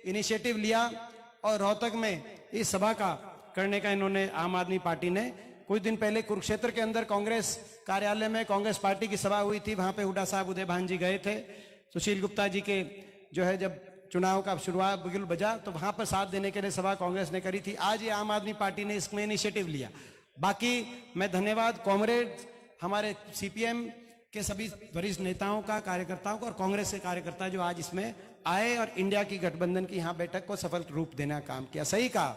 Initiative लिया और रोहतक में इस सभा का करने का इन्होंने आम आदमी पार्टी ने कुछ दिन पहले कुरुक्षेत्र के अंदर कांग्रेस कार्यालय में कांग्रेस पार्टी की सभा हुई थी। वहां पे हुड्डा साहब उदय भान जी गए थे। सुशील गुप्ता जी के जो है जब चुनाव का शुरुआत बिगुल बजा तो वहां पर साथ देने के लिए सभा कांग्रेस ने करी थी। आज ये आम आदमी पार्टी ने इसमें इनिशिएटिव लिया। बाकी मैं धन्यवाद कॉमरेड हमारे सीपीएम के सभी वरिष्ठ नेताओं का, कार्यकर्ताओं का और कांग्रेस के कार्यकर्ता जो आज इसमें आए और इंडिया की गठबंधन की यहाँ बैठक को सफल रूप देने का काम किया। सही कहा,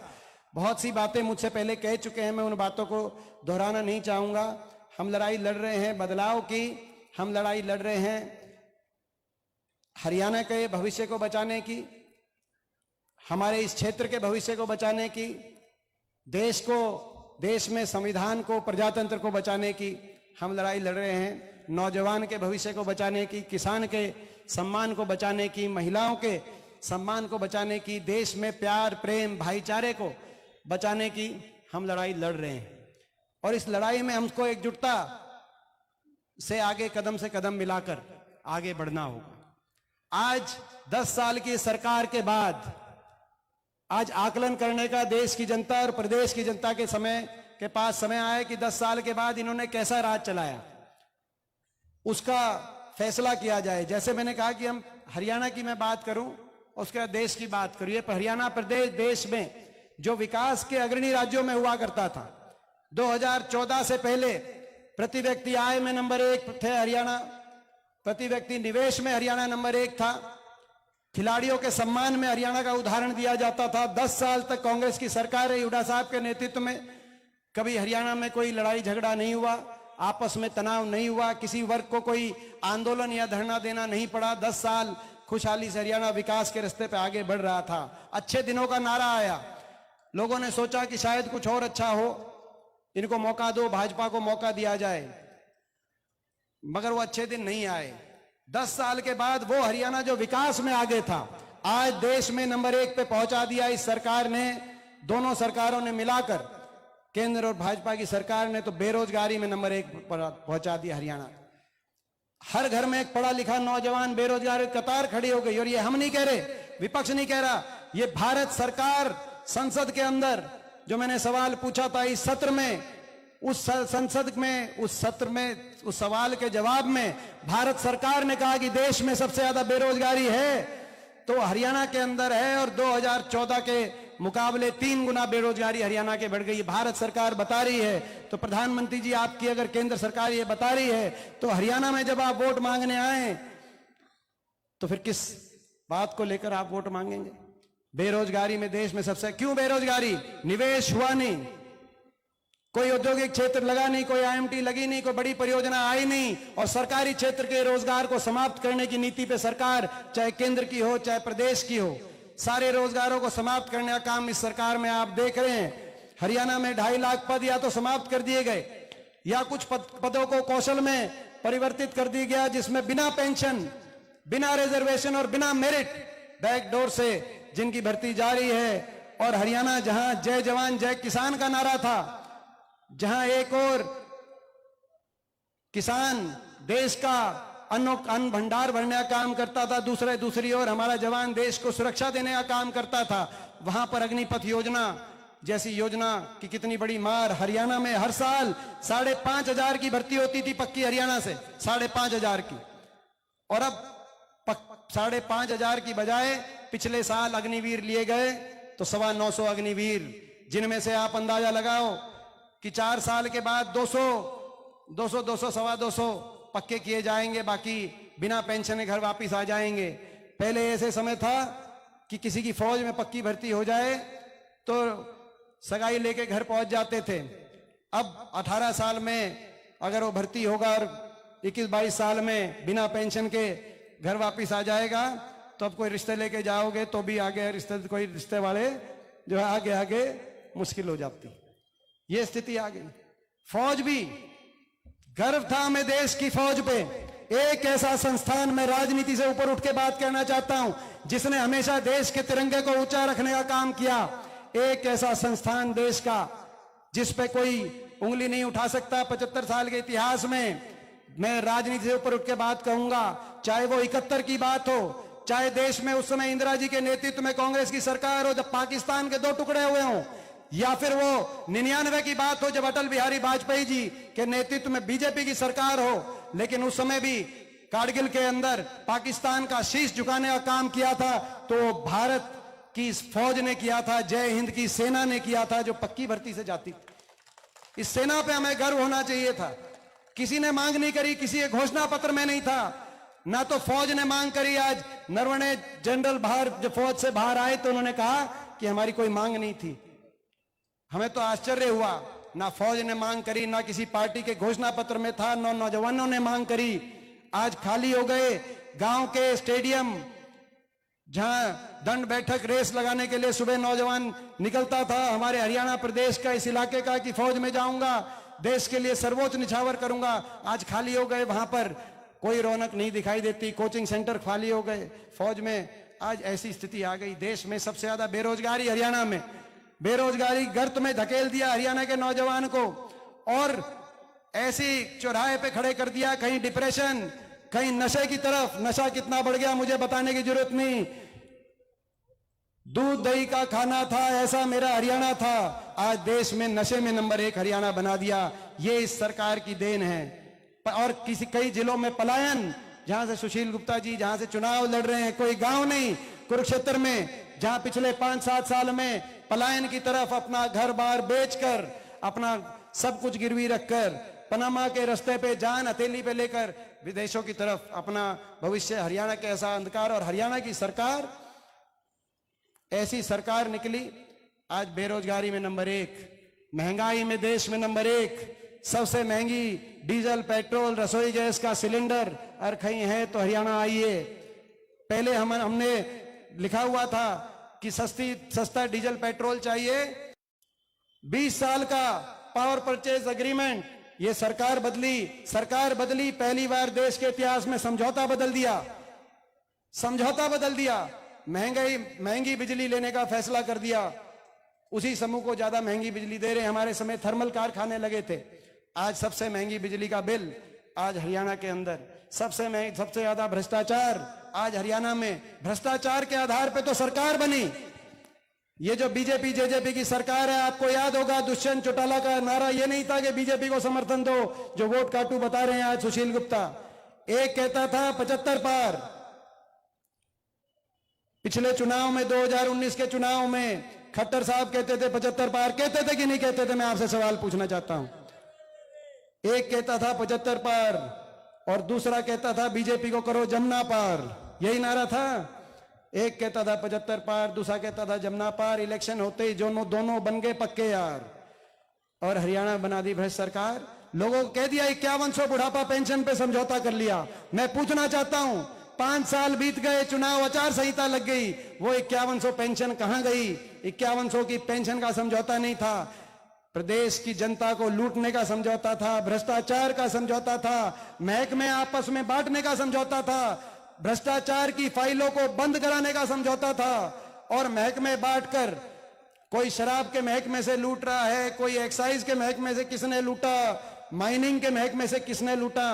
बहुत सी बातें मुझसे पहले कह चुके हैं, मैं उन बातों को दोहराना नहीं चाहूंगा। हम लड़ाई लड़ रहे हैं बदलाव की, हम लड़ाई लड़ रहे हैं हरियाणा के भविष्य को बचाने की, हमारे इस क्षेत्र के भविष्य को बचाने की, देश में संविधान को, प्रजातंत्र को बचाने की हम लड़ाई लड़ रहे हैं। नौजवान के भविष्य को बचाने की, किसान के सम्मान को बचाने की, महिलाओं के सम्मान को बचाने की, देश में प्यार, प्रेम, भाईचारे को बचाने की हम लड़ाई लड़ रहे हैं। और इस लड़ाई में हमको एकजुटता से आगे कदम से कदम मिलाकर आगे बढ़ना होगा। आज 10 साल की सरकार के बाद आज आकलन करने का देश की जनता और प्रदेश की जनता के पास समय आया कि 10 साल के बाद इन्होंने कैसा राज चलाया, उसका फैसला किया जाए। जैसे मैंने कहा कि हम हरियाणा की मैं बात करूं, उसके बाद देश की बात करूं। हरियाणा प्रदेश देश में जो विकास के अग्रणी राज्यों में हुआ करता था, 2014 से पहले प्रति व्यक्ति आय में नंबर 1 थे हरियाणा, प्रति व्यक्ति निवेश में हरियाणा नंबर 1 था, खिलाड़ियों के सम्मान में हरियाणा का उदाहरण दिया जाता था। 10 साल तक कांग्रेस की सरकार है, हुड्डा साहब के नेतृत्व में कभी हरियाणा में कोई लड़ाई झगड़ा नहीं हुआ, आपस में तनाव नहीं हुआ, किसी वर्ग को कोई आंदोलन या धरना देना नहीं पड़ा। 10 साल खुशहाली से हरियाणा विकास के रास्ते पे आगे बढ़ रहा था। अच्छे दिनों का नारा आया, लोगों ने सोचा कि शायद कुछ और अच्छा हो, इनको मौका दो, भाजपा को मौका दिया जाए, मगर वो अच्छे दिन नहीं आए। 10 साल के बाद वो हरियाणा जो विकास में आगे था, आज देश में नंबर 1 पे पहुंचा दिया इस सरकार ने। दोनों सरकारों ने मिलाकर, केंद्र और भाजपा की सरकार ने तो बेरोजगारी में नंबर 1 पर पहुंचा दिया हरियाणा। हर घर में एक पढ़ा लिखा नौजवान बेरोजगार कतार खड़ी हो गई। और ये हम नहीं कह रहे, विपक्ष नहीं कह रहा, ये भारत सरकार संसद के अंदर जो मैंने सवाल पूछा था इस सत्र में, उस सत्र में उस सवाल के जवाब में भारत सरकार ने कहा कि देश में सबसे ज्यादा बेरोजगारी है तो हरियाणा के अंदर है, और 2014 के मुकाबले 3 गुना बेरोजगारी हरियाणा के बढ़ गई। भारत सरकार बता रही है, तो प्रधानमंत्री जी आपकी अगर केंद्र सरकार ये बता रही है, तो हरियाणा में जब आप वोट मांगने आए तो फिर किस बात को लेकर आप वोट मांगेंगे? बेरोजगारी में देश में सबसे, क्यों बेरोजगारी? निवेश हुआ नहीं, कोई औद्योगिक क्षेत्र लगा नहीं, कोई आईएमटी लगी नहीं, कोई बड़ी परियोजना आई नहीं, और सरकारी क्षेत्र के रोजगार को समाप्त करने की नीति पे सरकार, चाहे केंद्र की हो चाहे प्रदेश की हो, सारे रोजगारों को समाप्त करने का काम इस सरकार में आप देख रहे हैं। हरियाणा में 2.5 लाख पद या तो समाप्त कर दिए गए, या कुछ पदों को कौशल में परिवर्तित कर दिया गया, जिसमें बिना पेंशन, बिना रिजर्वेशन और बिना मेरिट बैकडोर से जिनकी भर्ती जारी है। और हरियाणा जहां जय जवान जय किसान का नारा था, जहां एक और किसान देश का अन्न भंडार भरने का काम करता था, दूसरी ओर हमारा जवान देश को सुरक्षा देने का काम करता था, वहां पर अग्निपथ योजना जैसी योजना की कितनी बड़ी मार। हरियाणा में हर साल 5,500 की भर्ती होती थी पक्की, हरियाणा से 5,500 की, और अब 5,500 की बजाय पिछले साल अग्निवीर लिए गए तो 925 अग्निवीर, जिनमें से आप अंदाजा लगाओ कि 4 साल के बाद 200 सवा 200 पक्के किए जाएंगे, बाकी बिना पेंशन के घर वापस आ जाएंगे। पहले ऐसे समय था कि किसी की फौज में पक्की भर्ती हो जाए तो सगाई लेके घर पहुंच जाते थे। अब 18 साल में अगर वो भर्ती होगा और 21-22 साल में बिना पेंशन के घर वापस आ जाएगा, तो अब कोई रिश्ते लेके जाओगे तो भी आगे कोई रिश्ते वाले जो है आगे मुश्किल हो जाती। ये स्थिति आ गई। फौज भी, गर्व था हमें देश की फौज पे। एक ऐसा संस्थान, मैं राजनीति से ऊपर उठ के बात करना चाहता हूं, जिसने हमेशा देश के तिरंगे को ऊंचा रखने का काम किया। एक ऐसा संस्थान देश का जिस पे कोई उंगली नहीं उठा सकता। 75 साल के इतिहास में मैं राजनीति से ऊपर उठ के बात कहूंगा, चाहे वो 71 की बात हो, चाहे देश में उस समय इंदिरा जी के नेतृत्व में कांग्रेस की सरकार हो, जब पाकिस्तान के 2 टुकड़े हुए हों, या फिर वो 99 की बात हो जब अटल बिहारी वाजपेयी जी के नेतृत्व में बीजेपी की सरकार हो, लेकिन उस समय भी कारगिल के अंदर पाकिस्तान का शीश झुकाने का काम किया था तो भारत की फौज ने किया था, जय हिंद की सेना ने किया था, जो पक्की भर्ती से जाती थी। इस सेना पे हमें गर्व होना चाहिए था। किसी ने मांग नहीं करी, किसी के घोषणा पत्र में नहीं था, ना तो फौज ने मांग करी। आज नरवणे जनरल बाहर जब फौज से बाहर आए तो उन्होंने कहा कि हमारी कोई मांग नहीं थी। हमें तो आश्चर्य हुआ, ना फौज ने मांग करी, ना किसी पार्टी के घोषणा पत्र में था, ना नौजवानों ने मांग करी। आज खाली हो गए गांव के स्टेडियम, जहां दंड बैठक रेस लगाने के लिए सुबह नौजवान निकलता था हमारे हरियाणा प्रदेश का, इस इलाके का, कि फौज में जाऊंगा, देश के लिए सर्वोच्च निछावर करूंगा। आज खाली हो गए, वहां पर कोई रौनक नहीं दिखाई देती, कोचिंग सेंटर खाली हो गए। फौज में आज ऐसी स्थिति आ गई। देश में सबसे ज्यादा बेरोजगारी हरियाणा में, बेरोजगारी गर्त में धकेल दिया हरियाणा के नौजवान को, और ऐसी चौराहे पे खड़े कर दिया, कहीं डिप्रेशन, कहीं नशे की तरफ। नशा कितना बढ़ गया मुझे बताने की जरूरत नहीं। दूध दही का खाना था, ऐसा मेरा हरियाणा था। आज देश में नशे में नंबर 1 हरियाणा बना दिया। ये इस सरकार की देन है। और कई जिलों में पलायन, जहां से सुशील गुप्ता जी जहां से चुनाव लड़ रहे हैं, कोई गांव नहीं, कुरुक्षेत्र में, जहां पिछले 5-7 साल में पलायन की तरफ अपना घर बार बेचकर, अपना सब कुछ गिरवी रखकर, पनामा के रास्ते पे जान हथेली पे लेकर विदेशों की तरफ अपना भविष्य, हरियाणा के ऐसा अंधकार। और हरियाणा की सरकार, ऐसी सरकार निकली, आज बेरोजगारी में नंबर 1, महंगाई में देश में नंबर 1, सबसे महंगी डीजल, पेट्रोल, रसोई गैस का सिलेंडर अगर कहीं है तो हरियाणा आइए। पहले हमने लिखा हुआ था कि सस्ता डीजल पेट्रोल चाहिए। 20 साल का पावर परचेज एग्रीमेंट, ये सरकार बदली, पहली बार देश के इतिहास में समझौता बदल दिया, महंगी बिजली लेने का फैसला कर दिया। उसी समूह को ज्यादा महंगी बिजली दे रहे। हमारे समय थर्मल कारखाने लगे थे। आज सबसे महंगी बिजली का बिल आज हरियाणा के अंदर, सबसे ज्यादा भ्रष्टाचार आज हरियाणा में। भ्रष्टाचार के आधार पे तो सरकार बनी। ये जो बीजेपी जेजेपी की सरकार है, आपको याद होगा दुष्यंत चौटाला का नारा ये नहीं था कि बीजेपी को समर्थन दो, जो वोट काटू बता रहे हैं आज सुशील गुप्ता। एक कहता था 75 पार। पिछले चुनाव में 2019 के चुनाव में खट्टर साहब कहते थे 75 पार, कहते थे कि नहीं कहते थे? मैं आपसे सवाल पूछना चाहता हूं। एक कहता था 75 पार और दूसरा कहता था बीजेपी को करो जमुना पार, यही नारा था। एक कहता था 75 पार, दूसरा कहता था जमुना पार। इलेक्शन होते ही दोनों बन गए पक्के यार, और हरियाणा बना दी भ्रष्ट सरकार। लोगों को कह दिया 5100 बुढ़ापा पेंशन पे समझौता कर लिया। मैं पूछना चाहता हूं, 5 साल बीत गए, चुनाव आचार संहिता लग गई, वो 5100 पेंशन कहां गई? 5100 की पेंशन का समझौता नहीं था, प्रदेश की जनता को लूटने का समझौता था, भ्रष्टाचार का समझौता था, महकमे आपस में बांटने का समझौता था, भ्रष्टाचार की फाइलों को बंद कराने का समझौता था। और महकमे बांटकर कोई शराब के महकमे से लूट रहा है, कोई एक्साइज के महकमे से किसने लूटा, माइनिंग के महकमे से किसने लूटा,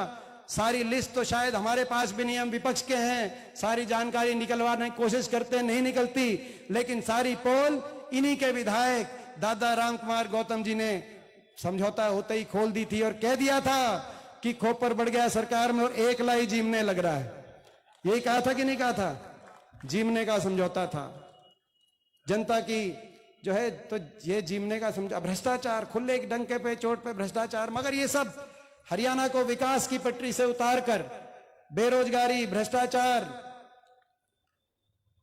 सारी लिस्ट तो शायद हमारे पास भी नहीं, हम विपक्ष के हैं, सारी जानकारी निकलवाने की कोशिश करते नहीं निकलती, लेकिन सारी पोल इन्हीं के विधायक दादा राम कुमार गौतम जी ने समझौता होते ही खोल दी थी और कह दिया था कि खोपर बढ़ गया सरकार में और एक लाई जीमने लग रहा है। यही कहा था कि नहीं कहा था? जीमने का समझौता था जनता की जो है, तो ये जीमने का समझौता, भ्रष्टाचार, खुले डंके पे चोट पे भ्रष्टाचार। मगर ये सब हरियाणा को विकास की पटरी से उतारकर बेरोजगारी, भ्रष्टाचार,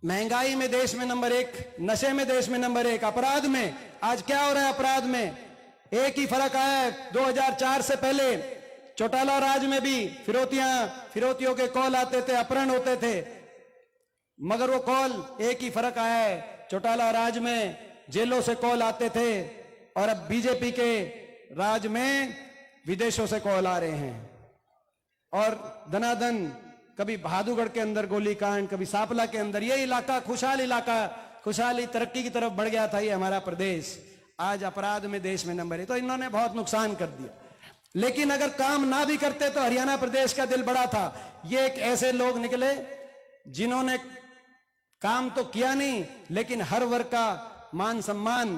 महंगाई में देश में नंबर 1, नशे में देश में नंबर 1, अपराध में आज क्या हो रहा है? अपराध में एक ही फर्क आया है, 2004 से पहले चौटाला राज में भी फिरौतियों के कॉल आते थे, अपहरण होते थे, मगर वो कॉल एक ही फर्क आया है, चौटाला राज में जेलों से कॉल आते थे और अब बीजेपी के राज में विदेशों से कॉल आ रहे हैं। और दनादन कभी बहादुरगढ़ के अंदर गोलीकांड, कभी सांपला के अंदर, ये इलाका खुशहाली तरक्की की तरफ बढ़ गया था ये हमारा प्रदेश। आज अपराध में देश में नंबर 1, तो इन्होंने बहुत नुकसान कर दिया। लेकिन अगर काम ना भी करते तो हरियाणा प्रदेश का दिल बड़ा था। ये एक ऐसे लोग निकले जिन्होंने काम तो किया नहीं, लेकिन हर वर्ग का मान सम्मान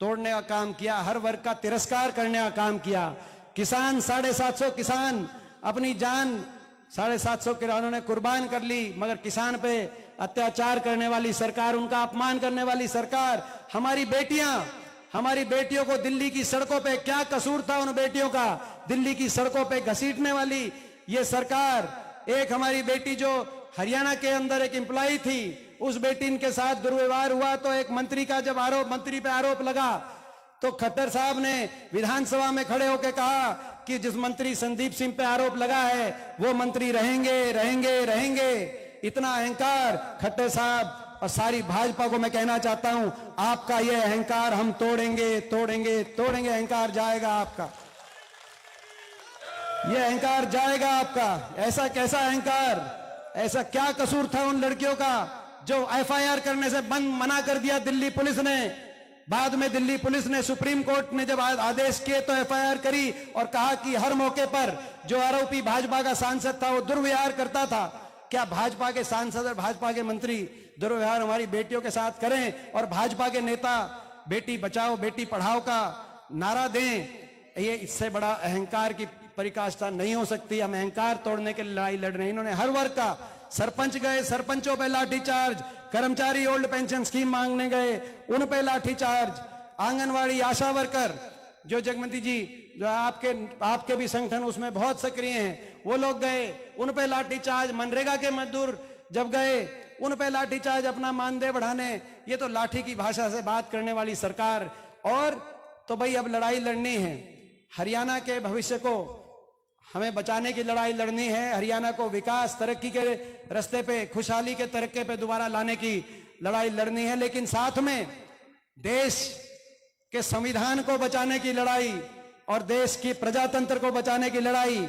तोड़ने का काम किया, हर वर्ग का तिरस्कार करने का काम किया। किसान 750 किसान अपनी जान 750 किसानों ने कुर्बान कर ली, मगर किसान पे अत्याचार करने वाली सरकार, उनका अपमान करने वाली सरकार। हमारी बेटियों को दिल्ली की सड़कों पे, क्या कसूर था उन बेटियों का, दिल्ली की सड़कों पे घसीटने वाली ये सरकार। एक हमारी बेटी जो हरियाणा के अंदर एक एम्प्लॉई थी, उस बेटी के साथ दुर्व्यवहार हुआ तो एक मंत्री पे आरोप लगा, तो खट्टर साहब ने विधानसभा में खड़े होकर कहा कि जिस मंत्री संदीप सिंह पे आरोप लगा है वो मंत्री रहेंगे। इतना अहंकार खट्टर साहब और सारी भाजपा को मैं कहना चाहता हूं, आपका ये अहंकार हम तोड़ेंगे। अहंकार जाएगा आपका, ये अहंकार जाएगा आपका। ऐसा कैसा अहंकार, ऐसा क्या कसूर था उन लड़कियों का जो एफआईआर करने से मना कर दिया दिल्ली पुलिस ने। बाद में दिल्ली पुलिस ने, सुप्रीम कोर्ट ने जब आदेश किए तो एफआईआर करी और कहा कि हर मौके पर जो आरोपी भाजपा का सांसद था वो दुर्व्यवहार करता था। क्या भाजपा के सांसद और भाजपा के मंत्री दुर्व्यवहार हमारी बेटियों के साथ करें और भाजपा के नेता बेटी बचाओ बेटी पढ़ाओ का नारा दें? ये इससे बड़ा अहंकार की परिकाष्ठा नहीं हो सकती। हम अहंकार तोड़ने के लिए लड़ाई लड़ रहे हैं। इन्होंने हर वर्ग का, सरपंच गए, सरपंचों पे लाठीचार्ज, कर्मचारी ओल्ड पेंशन स्कीम मांगने गए, उन पे लाठीचार्ज, आंगनवाड़ी आशा वर्कर जो जगमती जी जो आपके भी संगठन उसमें बहुत सक्रिय हैं, वो लोग गए, उन पे लाठीचार्ज। मनरेगा के मजदूर जब गए उन पे लाठीचार्ज अपना मानदेय बढ़ाने। ये तो लाठी की भाषा से बात करने वाली सरकार। और तो भाई अब लड़ाई लड़नी है, हरियाणा के भविष्य को हमें बचाने की लड़ाई लड़नी है। हरियाणा को विकास तरक्की के रास्ते पे, खुशहाली के तरक्के पे दोबारा लाने की लड़ाई लड़नी है। लेकिन साथ में देश के संविधान को बचाने की लड़ाई और देश की प्रजातंत्र को बचाने की लड़ाई।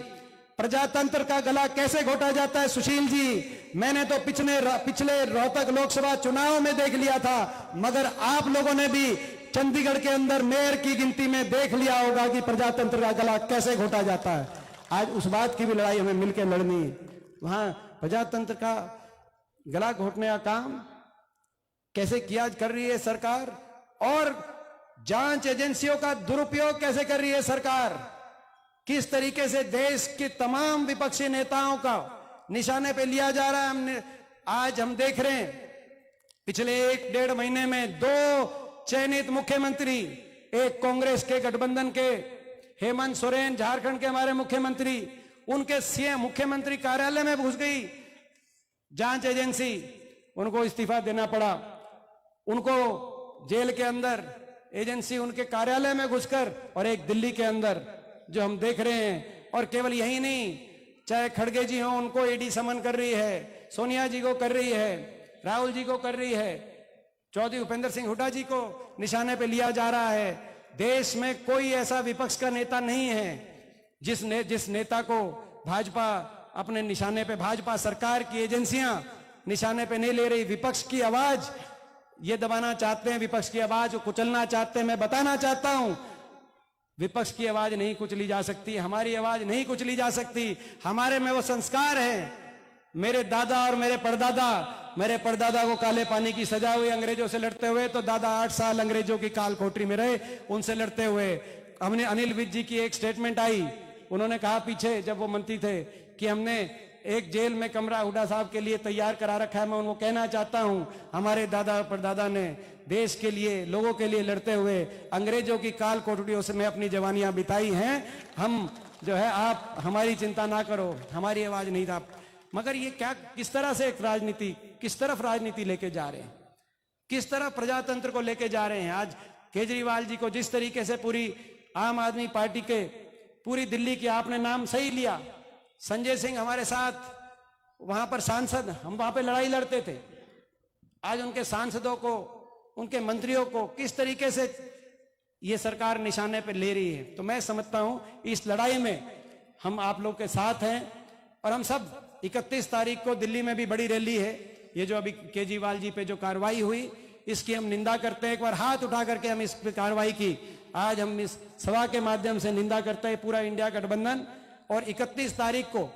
प्रजातंत्र का गला कैसे घोटा जाता है सुशील जी, मैंने तो पिछले रोहतक लोकसभा चुनाव में देख लिया था, मगर आप लोगों ने भी चंडीगढ़ के अंदर मेयर की गिनती में देख लिया होगा कि प्रजातंत्र का गला कैसे घोटा जाता है। आज उस बात की भी लड़ाई हमें मिलकर लड़नी है। वहां प्रजातंत्र का गला घोटने का काम कैसे किया कर रही है सरकार, और जांच एजेंसियों का दुरुपयोग कैसे कर रही है सरकार, किस तरीके से देश के तमाम विपक्षी नेताओं का निशाने पे लिया जा रहा है। आज हम देख रहे हैं पिछले 1-1.5 महीने में 2 चयनित मुख्यमंत्री, एक कांग्रेस के गठबंधन के हेमंत सोरेन, झारखंड के हमारे मुख्यमंत्री, उनके सीएम मुख्यमंत्री कार्यालय में घुस गई जांच एजेंसी, उनको इस्तीफा देना पड़ा। उनको जेल के अंदर एजेंसी उनके कार्यालय में घुसकर, और एक दिल्ली के अंदर जो हम देख रहे हैं। और केवल यही नहीं, चाहे खड़गे जी हो उनको ईडी समन कर रही है, सोनिया जी को कर रही है, राहुल जी को कर रही है, चौधरी उपेंद्र सिंह हुड्डा जी को निशाने पे लिया जा रहा है। देश में कोई ऐसा विपक्ष का नेता नहीं है जिस नेता को भाजपा अपने निशाने पे, भाजपा सरकार की एजेंसियां निशाने पे नहीं ले रही। विपक्ष की आवाज ये दबाना चाहते हैं, विपक्ष की आवाज को कुचलना चाहते हैं। मैं बताना चाहता हूं, विपक्ष की आवाज नहीं कुचली जा सकती, हमारी आवाज नहीं कुचली जा सकती। हमारे में वो संस्कार है। मेरे दादा और मेरे परदादा को काले पानी की सजा हुई अंग्रेजों से लड़ते हुए, तो दादा 8 साल अंग्रेजों की काल कोठरी में रहे उनसे लड़ते हुए। हमने अनिल विज जी की एक स्टेटमेंट आई, उन्होंने कहा पीछे जब वो मंत्री थे कि हमने एक जेल में कमरा हुड्डा साहब के लिए तैयार करा रखा है। मैं उनको कहना चाहता हूं, हमारे दादा परदादा ने देश के लिए, लोगों के लिए लड़ते हुए अंग्रेजों की काल कोठरियों से में अपनी जवानियां बिताई हैं। हम जो है, आप हमारी चिंता ना करो, हमारी आवाज नहीं था। मगर ये क्या, किस तरह से एक राजनीति, किस तरफ राजनीति लेके जा रहे हैं, किस तरफ प्रजातंत्र को लेके जा रहे हैं। आज केजरीवाल जी को जिस तरीके से पूरी आम आदमी पार्टी के, पूरी दिल्ली की आपने नाम सही लिया, संजय सिंह हमारे साथ वहां पर सांसद, हम वहां पे लड़ाई लड़ते थे। आज उनके सांसदों को, उनके मंत्रियों को किस तरीके से ये सरकार निशाने पे ले रही है। तो मैं समझता हूं इस लड़ाई में हम आप लोग के साथ हैं। और हम सब 31 तारीख को दिल्ली में भी बड़ी रैली है। ये जो अभी केजरीवाल जी पे जो कार्रवाई हुई, इसकी हम निंदा करते हैं। एक बार हाथ उठा करके हम इस कार्रवाई की, आज हम इस सभा के माध्यम से निंदा करते हैं, पूरा इंडिया गठबंधन। और 31 तारीख को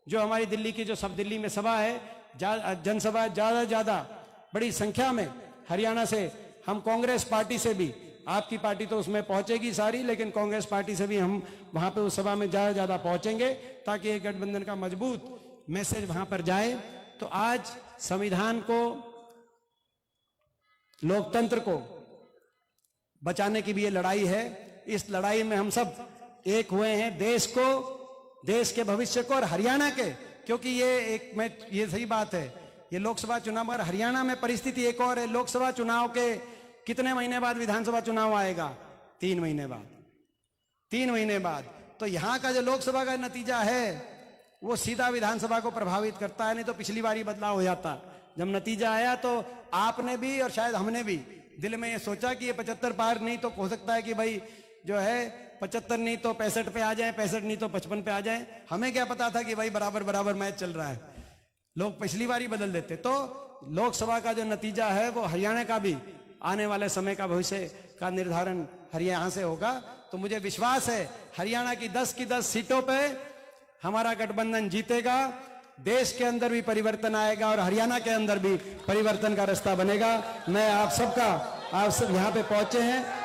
जो हमारी दिल्ली की जो सब दिल्ली में सभा है, जनसभा ज्यादा बड़ी संख्या में हरियाणा से हम कांग्रेस पार्टी से भी, आपकी पार्टी तो उसमें पहुंचेगी सारी, लेकिन कांग्रेस पार्टी से भी हम वहां पे उस सभा में ज्यादा पहुंचेंगे ताकि एक गठबंधन का मजबूत मैसेज वहां पर जाए। तो आज संविधान को, लोकतंत्र को बचाने की भी ये लड़ाई है। इस लड़ाई में हम सब एक हुए हैं, देश के भविष्य को और हरियाणा के, क्योंकि ये सही बात है, ये लोकसभा चुनाव और हरियाणा में परिस्थिति एक और है। लोकसभा चुनाव के कितने महीने बाद विधानसभा चुनाव आएगा? 3 महीने बाद। 3 महीने बाद तो यहां का जो लोकसभा का नतीजा है वो सीधा विधानसभा को प्रभावित करता है। नहीं तो पिछली बार ही बदलाव हो जाता। जब नतीजा आया तो आपने भी और शायद हमने भी दिल में ये सोचा कि ये 75 पार नहीं तो हो सकता है कि भाई जो है 75 नहीं तो 65 पे आ जाए, 65 नहीं तो 55 पे आ जाए। हमें क्या पता था कि भाई बराबर मैच चल रहा है, लोग पिछली बार ही बदल देते। तो लोकसभा का जो नतीजा है वो हरियाणा का भी आने वाले समय का भविष्य का निर्धारण हरियाणा से होगा। तो मुझे विश्वास है हरियाणा की 10 की 10 सीटों पे हमारा गठबंधन जीतेगा, देश के अंदर भी परिवर्तन आएगा और हरियाणा के अंदर भी परिवर्तन का रास्ता बनेगा। मैं आप सब यहाँ पे पहुंचे हैं